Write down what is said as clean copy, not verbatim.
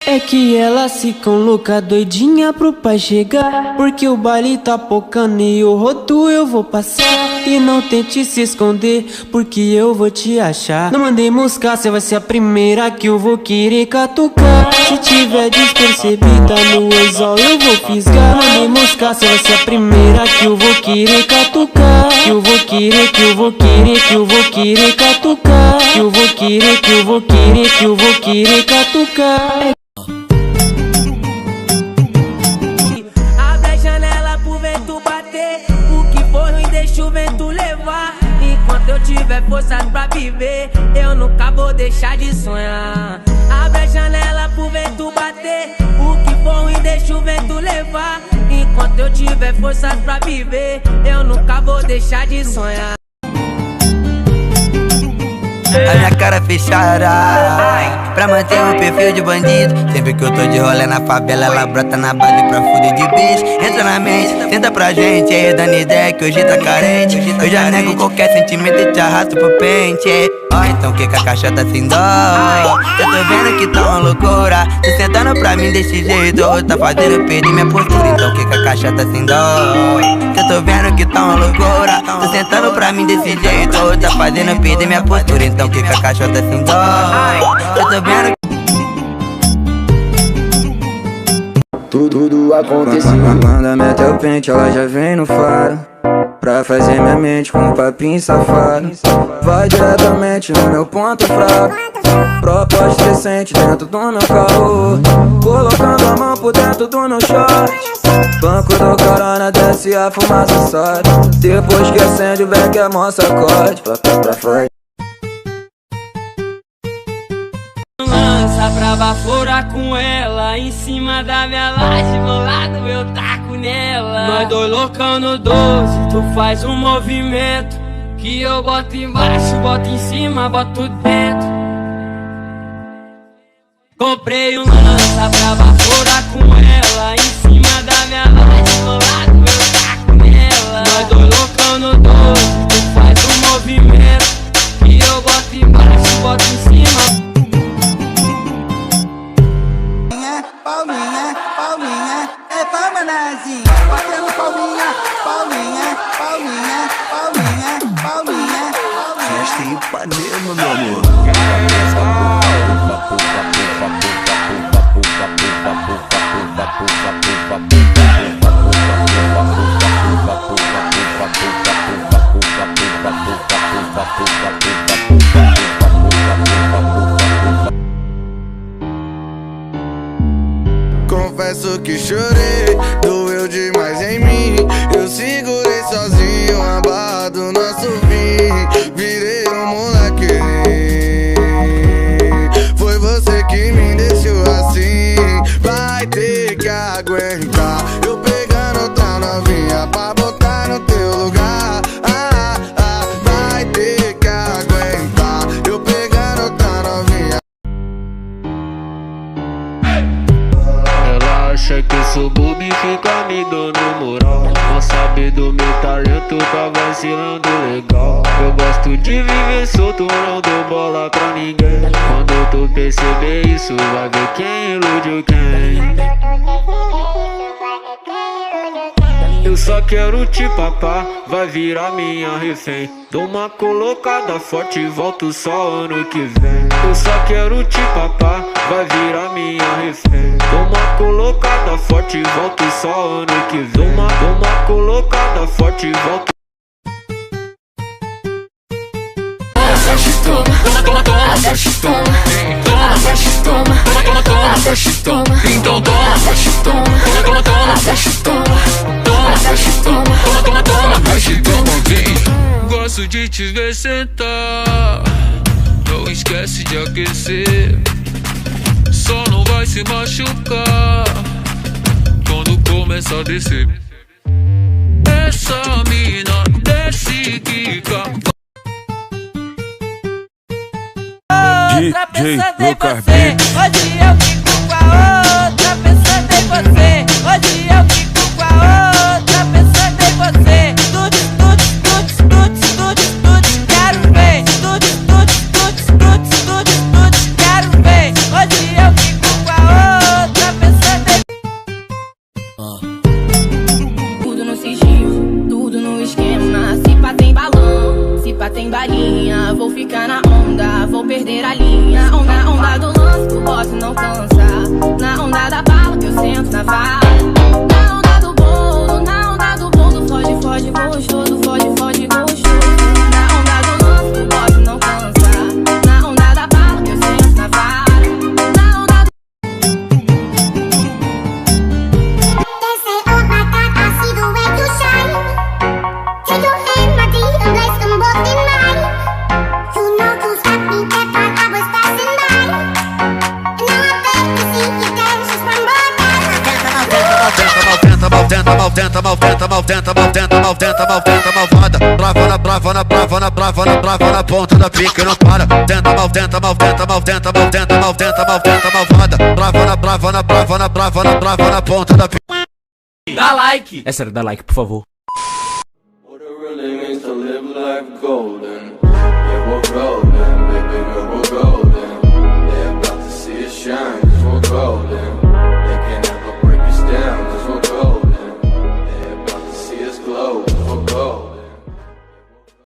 É que elas ficam louca, doidinha pro pai chegar, porque o baile tá pocando e o rodo eu vou passar. E não tente se esconder, porque eu vou te achar. Não mandei buscar, cê vai ser a primeira que eu vou querer catucar. Se tiver despercebida no anzol eu vou fisgar. Mandei buscar, cê vai ser a primeira que eu vou querer catucar. Que eu vou querer, que eu vou querer, que eu vou querer catucar. Que eu vou querer, que eu vou querer, que eu vou querer catucar. Deixa o vento levar. Enquanto eu tiver forças pra viver, eu nunca vou deixar de sonhar. Abre a janela pro vento bater. O que for ruim deixa o vento levar. Enquanto eu tiver forças pra viver, eu nunca vou deixar de sonhar. A minha cara fechada, pra manter um perfil de bandido. Sempre que eu tô de rolê na favela, ela brota na base pra fuder de bicho. Entra na mente, tenta pra gente, aí dando ideia que hoje tá carente. Eu já nego qualquer sentimento e te arrasto pro pente. Ó, então que a caixa tá sem dó. Eu tô vendo que tá uma loucura. Tô sentando pra mim desse jeito, tá fazendo eu perder minha postura. Então que a caixa tá sem dó. Eu tô vendo que tá uma loucura. Tô sentando pra mim desse jeito, tá fazendo eu perder minha postura. Então que a caixa tá sem dó. Eu tô vendo tudo aconteceu. Quando mete o pente, ela já vem no faro, pra fazer minha mente com um papinho safado. Vai diretamente no meu ponto fraco, proposta decente dentro do meu carro, colocando a mão por dentro do meu short. Banco do carona, desce a fumaça sobe. Depois que acende o beck é mó sacode. Pra fora. Lança pra baforar com ela, em cima da minha laje, bolado eu taco nela. Nós dois loucão no 12, tu faz um movimento, que eu boto embaixo, boto em cima, boto dentro. Comprei um lança pra baforar com ela, em cima da minha laje, bolado eu taco nela. Nós dois loucão no 12, tu faz um movimento, que eu boto embaixo, boto em cima. Palminha, palminha, é palma nazinha. Batendo palminha, palminha, palminha, palminha, palminha. Festa em Ipanema, meu amor. Confesso que chorei, doeu demais em mim. Eu segurei sozinho a barra do nosso fim. Virei um moleque, foi você que me deixou assim. Vai ter que aguentar eu pegando outra novinha pra botar no teu lugar. Vai ter que aguentar eu pegando outra novinha. Acha que eu sou bobo e fica me dando moral. Não sabe do meu talento, tá vacilando legal. Eu gosto de viver solto, não dou bola pra ninguém. Quando tu perceber isso, vai ver quem iludiu quem. Eu só quero te papar, vai virar minha refém. Dou uma colocada forte e volto só ano que vem. Eu só quero te papar, vai virar minha refém. Dou uma colocada forte e volto só ano que vem. Dou uma colocada forte e volto. Toma, toma, toma, abaixo, toma, toma, abaixo, toma, toma, toma, abaixo, toma, então toma, abaixo, toma, toma, toma, abaixo, toma, toma, abaixo, toma, toma, toma, abaixo, toma, vem. Gosto de te ver sentar, não esquece de aquecer. Só não vai se machucar quando começa a descer. Essa mina desce quica. Outra pensando em você, hoje eu fico com a outra pensando em você, hoje eu fico com a outra pensando em você. Tudo, tudo, tudo, tudo, tudo, tudo, quero ver. Tudo, tudo, tudo, tudo, tudo, tudo, quero ver. Hoje eu fico sem balinha. Vou ficar na onda, vou perder a linha. Onda do lance, o bote não cansa. Na onda da bala que eu sento na vara. Na onda do bolo, foge, foge, gostoso, foge, foge, gostoso. Na onda do lance, o bote não cansa. Na onda da bala que eu sento na vara. Na onda do... They say, oh my God, I see the way you shine. Take your hand, my dear, and place them both in mine. You know you stopped me every time I was passing by. And now I beg to see you dance just one more time. Malvada, brava na ponta da pica e não para. Malvada, brava na ponta da pica. Dá like! É sério, dá like, por favor. What it really means to live life golden.